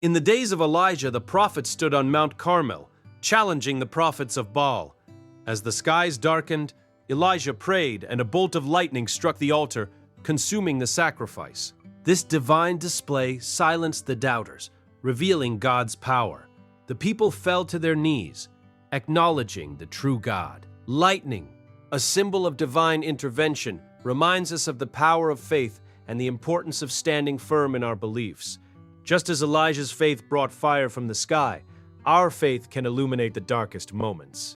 In the days of Elijah, the prophet stood on Mount Carmel, challenging the prophets of Baal. As the skies darkened, Elijah prayed, and a bolt of lightning struck the altar, consuming the sacrifice. This divine display silenced the doubters, revealing God's power. The people fell to their knees, acknowledging the true God. Lightning, a symbol of divine intervention, reminds us of the power of faith and the importance of standing firm in our beliefs. Just as Elijah's faith brought fire from the sky, our faith can illuminate the darkest moments.